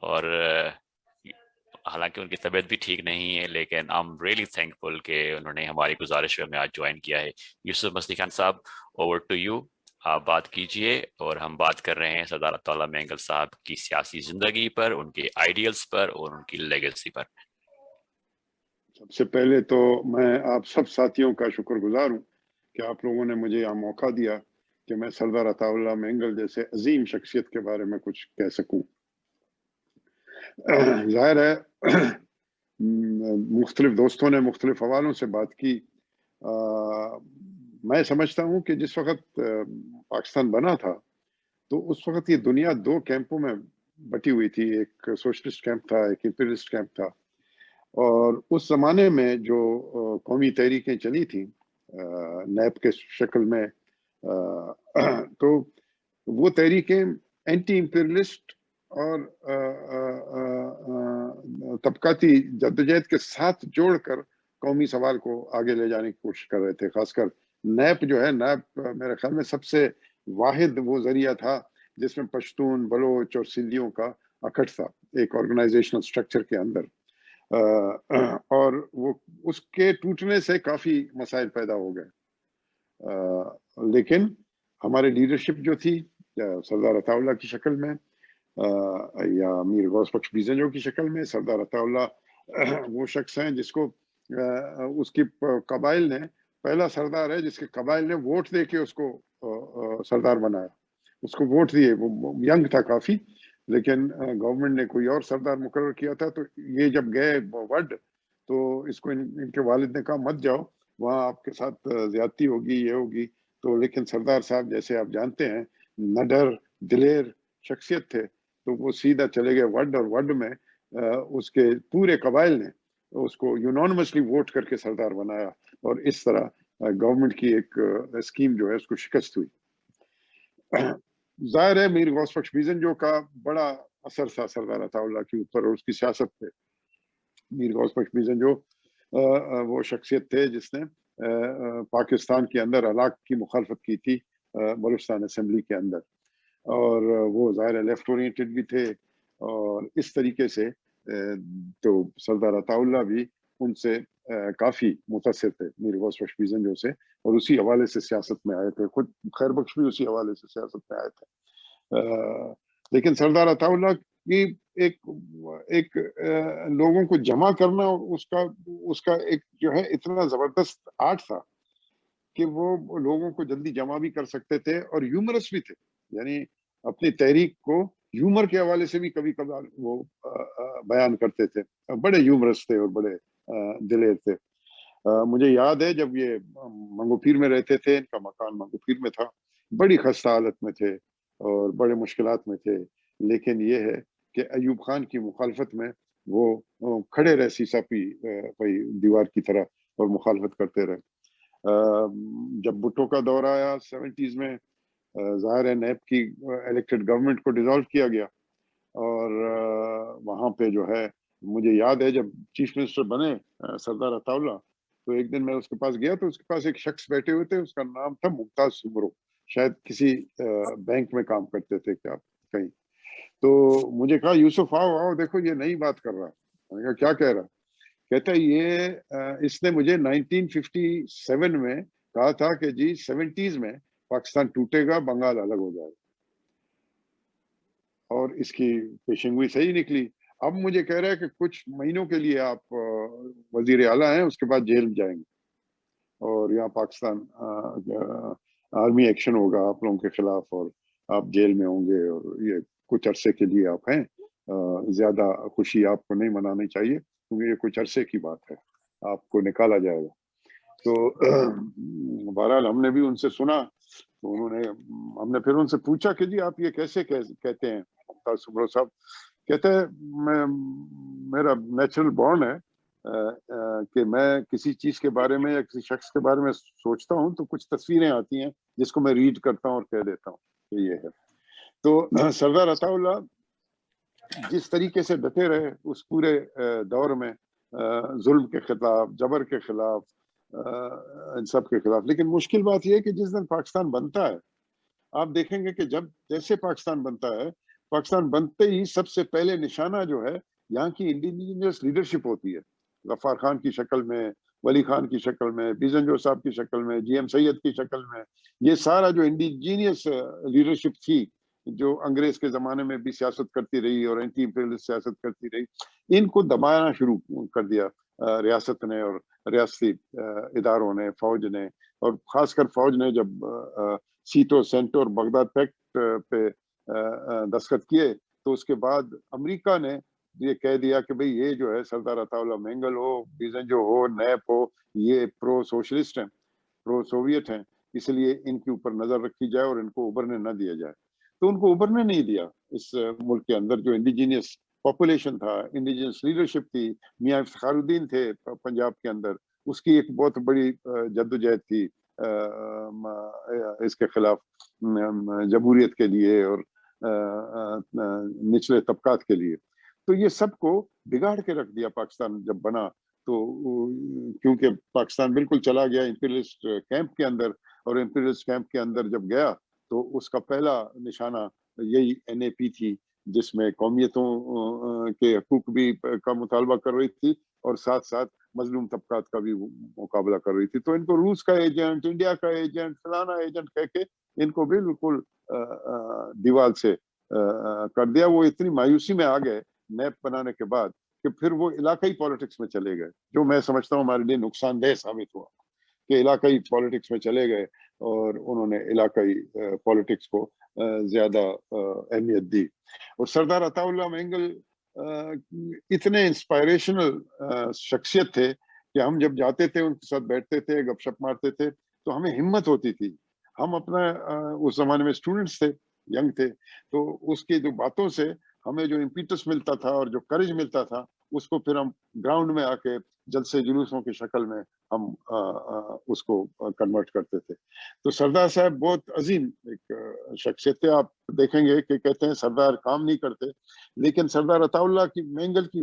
اور حالانکہ ان کی طبیعت بھی ٹھیک نہیں ہے، لیکن آئی ایم ریئلی تھینکفل کہ انہوں نے ہماری گزارش پہ ہمیں آج جوائن کیا ہے۔ یوسف مستی خان صاحب، اوور ٹو یو، آپ بات کیجئے۔ اور ہم بات کر رہے ہیں سردار اطاللہ مینگل صاحب کی سیاسی زندگی پر، ان کے آئیڈیلز پر اور ان کی لیگیسی پر۔ سب سے پہلے تو میں آپ سب ساتھیوں کا شکر گزار ہوں کہ آپ لوگوں نے مجھے یہ موقع دیا کہ میں سردار عطاءاللہ مینگل جیسے عظیم شخصیت کے بارے میں کچھ کہہ سکوں۔ ظاہر ہے مختلف دوستوں نے مختلف حوالوں سے بات کی۔ میں سمجھتا ہوں کہ جس وقت پاکستان بنا تھا تو اس وقت یہ دنیا دو کیمپوں میں بٹی ہوئی تھی، ایک سوشلسٹ کیمپ تھا، ایک امپیریلسٹ کیمپ تھا۔ اور اس زمانے میں جو قومی تحریکیں چلی تھیں نیب کے شکل میں، تو وہ تحریکیں اینٹی امپیریلسٹ اور طبقاتی جدوجہد کے ساتھ جوڑ کر قومی سوال کو آگے لے جانے کی کوشش کر رہے تھے۔ خاص کر نیب جو ہے، نیب میرے خیال میں سب سے واحد وہ ذریعہ تھا جس میں پشتون، بلوچ اور سندھیوں کا اکٹھ تھا ایک آرگنائزیشنل سٹرکچر کے اندر۔ اور وہ اس کے ٹوٹنے سے کافی مسائل پیدا ہو گئے، لیکن ہمارے لیڈرشپ جو تھی سردار عطاءاللہ کی شکل میں یا میر غوث بخش بیزنجو کی شکل میں، سردار عطاءاللہ وہ شخص ہیں جس کو اس کی قبائل نے، پہلا سردار ہے جس کے قبائل نے ووٹ دے کے اس کو سردار بنایا، اس کو ووٹ دیے۔ وہ ینگ تھا کافی، لیکن گورنمنٹ نے کوئی اور سردار مقرر کیا تھا۔ تو یہ جب گئے وڈ تو اس کو ان کے والد نے کہا مت جاؤ وہاں، آپ کے ساتھ زیادتی ہوگی، یہ ہوگی۔ تو لیکن سردار صاحب جیسے آپ جانتے ہیں نڈر دلیر شخصیت تھے، تو وہ سیدھا چلے گئے وڈ، اور وڈ میں اس کے پورے قبائل نے اس کو یونانیمسلی ووٹ کر کے سردار بنایا، اور اس طرح گورنمنٹ کی ایک اسکیم جو ہے اس کو شکست ہوئی۔ ظاہر ہے میر غوث بخش بیزنجو کا بڑا اثر تھا سردار عطاءاللہ کے اوپر اور اس کی سیاست پہ۔ میر غوث بخش بیزنجو وہ شخصیت تھے جس نے پاکستان کے اندر علاق کی مخالفت کی تھی بلوچستان اسمبلی کے اندر، اور وہ ظاہر لیفٹ اورینٹڈ بھی تھے، اور اس طریقے سے تو سردار عطاءاللہ بھی ان سے کافی متاثر تھے، میر غوث بخش بیزنجو سے، اور اسی حوالے سے سیاست میں آئے تھے۔ خود خیر بخش بھی اسی حوالے سے سیاست میں آئے تھے۔ لیکن سردار عطاءاللہ کی ایک لوگوں کو جمع کرنا اس کا ایک جو ہے اتنا زبردست آرٹ تھا کہ وہ لوگوں کو جلدی جمع بھی کر سکتے تھے، اور ہیومرس بھی تھے، یعنی اپنی تحریک کو ہیومر کے حوالے سے بھی کبھی کبھار وہ بیان کرتے تھے۔ بڑے ہیومرس تھے اور بڑے دلیر تھے۔ مجھے یاد ہے جب یہ منگو پیر میں رہتے تھے، ان کا مکان منگو پیر میں تھا، بڑی خستہ حالت میں تھے اور بڑے مشکلات میں تھے، لیکن یہ ہے کہ ایوب خان کی مخالفت میں وہ کھڑے رہے سیسا پی دیوار کی طرح اور مخالفت کرتے رہے۔ جب بھٹو کا دور آیا 70s میں، ظاہر ہے نیب کی الیکٹڈ گورنمنٹ کو ڈیزالو کیا گیا، اور وہاں پہ جو ہے مجھے یاد ہے جب چیف منسٹر بنے سردار عطاءاللہ، تو ایک دن میں اس کے پاس گیا تو اس کے پاس ایک شخص بیٹھے ہوئے تھے، اس کا نام تھا ممتاز سمرو، شاید کسی بینک میں کام کرتے تھے کیا کہیں۔ تو مجھے کہا یوسف آؤ دیکھو یہ نئی بات کر رہا۔ میں نے کہا کیا کہہ رہا؟ کہتا ہے اس نے مجھے 1957 میں کہا تھا کہ جی 70s میں پاکستان ٹوٹے گا، بنگال الگ ہو جائے گا، اور اس کی پیشن گوئی صحیح نکلی۔ اب مجھے کہہ رہا ہے کہ کچھ مہینوں کے لیے آپ وزیر اعلیٰ ہیں، اس کے بعد جیل جائیں گے اور یہاں پاکستان آرمی ایکشن ہوگا آپ لوگوں کے خلاف، اور آپ جیل میں ہوں گے، اور یہ کچھ عرصے کے لیے آپ ہیں، زیادہ خوشی آپ کو نہیں منانی چاہیے کیونکہ یہ کچھ عرصے کی بات ہے، آپ کو نکالا جائے گا۔ تو بہرحال ہم نے بھی ان سے سنا، تو ہم نے پھر ان سے پوچھا کہ جی آپ یہ کیسے کہتے ہیں؟ ممتاز سمرو صاحب کہتے ہیں میرا نیچرل بورن ہے کہ میں کسی چیز کے بارے میں یا کسی شخص کے بارے میں سوچتا ہوں تو کچھ تصویریں آتی ہیں جس کو میں ریڈ کرتا ہوں اور کہہ دیتا ہوں کہ یہ ہے۔ تو سردار عطاءاللہ جس طریقے سے ڈٹے رہے اس پورے دور میں، ظلم کے خلاف، جبر کے خلاف، ان سب کے خلاف، لیکن مشکل بات یہ ہے کہ جس دن پاکستان بنتا ہے، آپ دیکھیں گے کہ جب جیسے پاکستان بنتا ہے पाकिस्तान बनते ही सबसे पहले निशाना जो है यहाँ की इंडिजिनियस लीडरशिप होती है, गफ्फार खान की शक्ल में, वली खान की शक्ल में, बीजन साहब की शक्ल में, जीएम सैयद की शक्ल में। ये सारा जो इंडिजीनियस लीडरशिप थी, जो अंग्रेज के जमाने में भी सियासत करती रही और एंटी इंपीरियलिस्ट सियासत करती रही, इनको दबाना शुरू कर दिया रियासत ने और रियासती इदारों ने, फौज ने, और खासकर फौज ने जब सीटो सेंटो और बगदाद पैक्ट पे दस्तखत किए, तो उसके बाद अमेरिका ने ये कह दिया कि भाई ये जो है सरदार अताउल्लाह मेंगल हो, बीजंजो हो, नैप हो, ये प्रो सोशलिस्ट हैं, प्रो सोवियत हैं, इसलिए इनके ऊपर नजर रखी जाए और इनको उभरने न दिया जाए। तो उनको उभरने नहीं दिया। इस मुल्क के अंदर जो इंडिजीनियस पॉपुलेशन था, इंडिजीनियस लीडरशिप थी, मियाँ इफ्तिखारुद्दीन थे पंजाब के अंदर, उसकी एक बहुत बड़ी जद्दोजहद थी इसके खिलाफ, जमहूरियत के लिए और निचले तबकात के लिए। तो ये सबको बिगाड़ के रख दिया पाकिस्तान जब बना। तो क्योंकि पाकिस्तान बिल्कुल चला गया इंपीरियलिस्ट कैंप के अंदर, और इंपीरियलिस्ट कैंप के अंदर जब गया तो उसका पहला निशाना यही एनएपी थी, जिसमें कौमियतों के हकूक भी का मुतालबा कर रही थी और साथ साथ मजलूम तबकात का भी मुकाबला कर रही थी। तो इनको रूस का एजेंट, इंडिया का एजेंट, फलाना एजेंट कह के इनको बिल्कुल दीवार से कर दिया। वो इतनी मायूसी में आ गए नैप बनाने के बाद कि फिर वो इलाकाई पॉलिटिक्स में चले गए, जो मैं समझता हूँ हमारे लिए नुकसानदेह साबित हुआ कि इलाकाई पॉलिटिक्स में चले गए और उन्होंने इलाकाई पॉलिटिक्स को ज्यादा अहमियत दी। और सरदार अताउल्लाह मेंगल इतने इंस्पायरेशनल शख्सियत थे कि हम जब जाते थे, उनके साथ बैठते थे, गपशप मारते थे, तो हमें हिम्मत होती थी। हम अपना उस जमाने में स्टूडेंट्स थे, यंग थे, तो उसकी जो बातों से हमें जो इम्पीटस मिलता था और जो करेज मिलता था, उसको फिर हम ग्राउंड में आके जलसे जुलूसों की शक्ल में हम उसको कन्वर्ट करते थे। तो सरदार साहब बहुत अजीम एक शख्सियत थे। आप देखेंगे कि कहते हैं सरदार काम नहीं करते, लेकिन सरदार अताउल्लाह की मेंगल की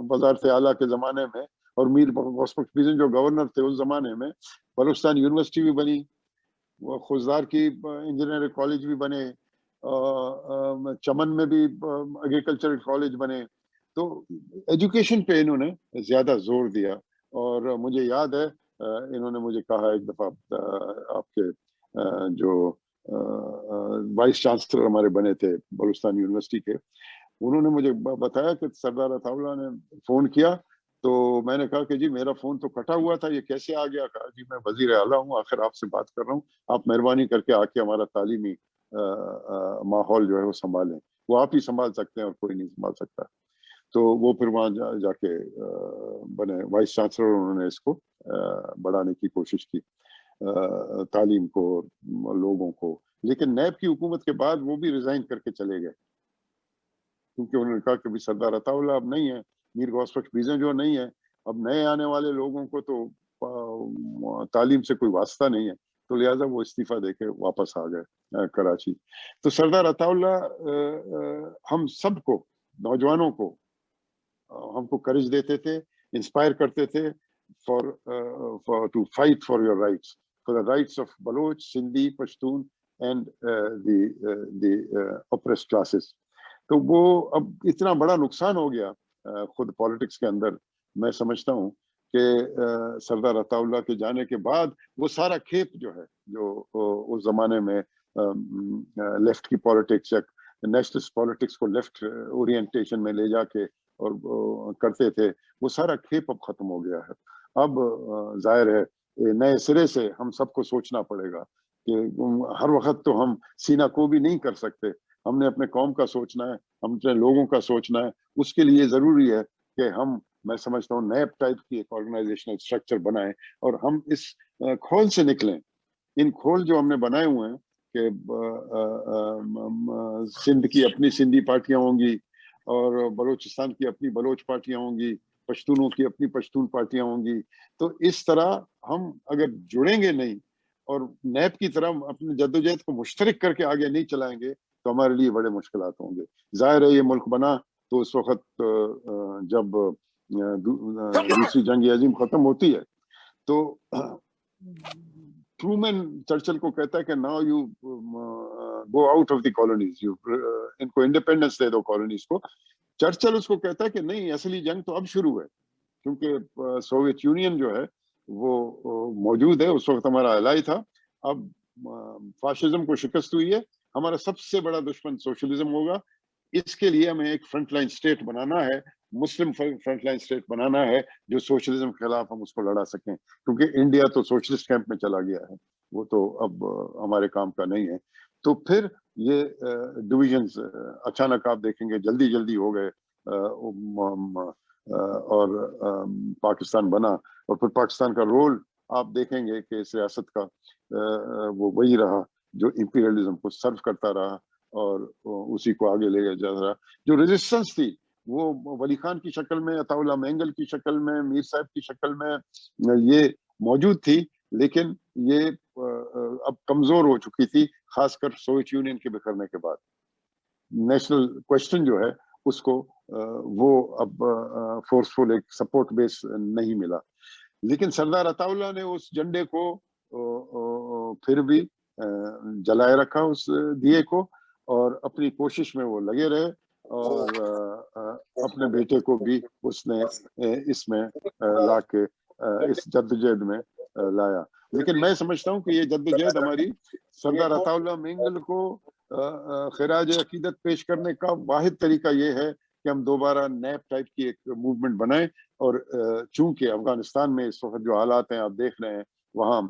वजारत आला के ज़माने में और मीर गौस बख्श बीजन जो गवर्नर थे उस ज़माने में, बलूचिस्तान यूनिवर्सिटी भी बनी, खुजदार की इंजीनियरिंग कॉलेज भी बने, चमन में भी एग्रीकल्चरल कॉलेज बने। तो एजुकेशन पे इन्होंने ज्यादा जोर दिया। और मुझे याद है इन्होंने मुझे कहा एक दफा, आपके जो वाइस चांसलर हमारे बने थे बलूचिस्तान यूनिवर्सिटी के, उन्होंने मुझे बताया कि सरदार अताउल्लाह ने फोन किया, तो मैंने कहा कि जी मेरा फोन तो कटा हुआ था, ये कैसे आ गया? कहा जी मैं वजीर आला हूँ, आखिर आपसे बात कर रहा हूँ, आप मेहरबानी करके आके हमारा तालीमी माहौल जो है वो संभालें, वो आप ही संभाल सकते हैं और कोई नहीं संभाल सकता। तो वो फिर वहाँ जाके बने वाइस चांसलर, उन्होंने इसको बढ़ाने की कोशिश की, तालीम को, लोगों को। लेकिन नैब की हुकूमत के बाद वो भी रिजाइन करके चले गए, क्योंकि उन्होंने कहा कि भी सरदार अताउल्लाह अब नहीं है, मीर गौस बख्श बीजन जो नहीं है, अब नए आने वाले लोगों को तो तालीम से कोई वास्ता नहीं है, तो लिहाजा वो इस्तीफा देके वापस आ गए कराची। तो सरदार अताउल्लाह हम सबको, नौजवानों को, हमको करेज देते थे, इंस्पायर करते थे for to fight for your rights, for the rights of Baloch, Sindhi, Pashtun and the oppressed classes. तो वो अब इतना बड़ा नुकसान हो गया खुद पॉलिटिक्स के अंदर, मैं समझता हूँ कि सरदार अताउल्लाह के जाने के बाद वो सारा खेप जो है, जो उस जमाने में लेफ्ट की पॉलिटिक्स या नेशनलिस्ट पॉलिटिक्स को लेफ्ट ओरिएंटेशन में ले जाके और करते थे, वो सारा खेप अब खत्म हो गया है। अब जाहिर है नए सिरे से हम सबको सोचना पड़ेगा कि हर वक्त तो हम सीना को भी नहीं कर सकते, हमने अपने कौम का सोचना है, हम अपने लोगों का सोचना है। उसके लिए जरूरी है कि हम, मैं समझता हूँ, नए टाइप की एक ऑर्गेनाइजेशनल स्ट्रक्चर बनाएं और हम इस खोल से निकलें। इन खोल जो हमने बनाए हुए हैं कि सिंध की अपनी सिंधी पार्टियां होंगी और बलूचिस्तान की अपनी बलोच पार्टियां होंगी, पश्तूनों की अपनी पश्तून पार्टियां होंगी, तो इस तरह हम अगर जुड़ेंगे नहीं और नैब की तरह अपनी जद्दोजहद को मुश्तरक करके आगे नहीं चलाएंगे तो हमारे लिए बड़े मुश्किलात होंगे। जाहिर है ये मुल्क बना तो उस वक्त जब दूसरी जंग अजीम खत्म होती है तो ट्रूमैन चर्चिल को कहता है कि now you go out of the colonies, इनको इंडिपेंडेंस दे दो कॉलोनीज को। चर्चिल उसको कहता है कि नहीं, असली जंग तो अब शुरू है, क्योंकि सोवियत यूनियन जो है वो मौजूद है, उस वक्त हमारा एलाई था। अब फाशिज्म को शिकस्त हुई है, हमारा सबसे बड़ा दुश्मन सोशलिज्म होगा। इसके लिए हमें एक फ्रंटलाइन स्टेट बनाना है, मुस्लिम फ्रंटलाइन स्टेट बनाना है, जो सोशलिज्म के खिलाफ हम उसको लड़ा सकें, क्योंकि इंडिया तो सोशलिस्ट कैंप में चला गया है, वो तो अब हमारे काम का नहीं है। तो फिर ये डिविजन्स अचानक आप देखेंगे जल्दी जल्दी हो गए, और पाकिस्तान बना। और फिर पाकिस्तान का रोल आप देखेंगे कि इस रियासत का वो वही रहा जो इंपीरियलिज्म को सर्व करता रहा और उसी को आगे ले जा रहा। जो रेजिस्टेंस थी वो वली खान की शक्ल में, अताउल्ला मेंगल की शक्ल में, मीर साहब की शक्ल में ये मौजूद थी, लेकिन ये अब कमजोर हो चुकी थी, खासकर सोवियत यूनियन के बिखरने के बाद। नेशनल क्वेश्चन जो है उसको वो अब फोर्सफुल एक सपोर्ट बेस नहीं मिला। लेकिन सरदार अताउल्ला ने उस झंडे को फिर भी जलाए रखा, उस दिए को, और अपनी कोशिश में वो लगे रहे, और अपने बेटे को भी उसने इसमें ला के इस जद्दोजहद में लाया। लेकिन मैं समझता हूँ कि ये जद्दोजहद हमारी सरदार अताउल्ला मेंगल को खिराज अकीदत पेश करने का वाहिद तरीका ये है कि हम दोबारा नैप टाइप की एक मूवमेंट बनाएं। और चूंकि अफगानिस्तान में इस वक्त जो हालात हैं आप देख रहे हैं, वहाँ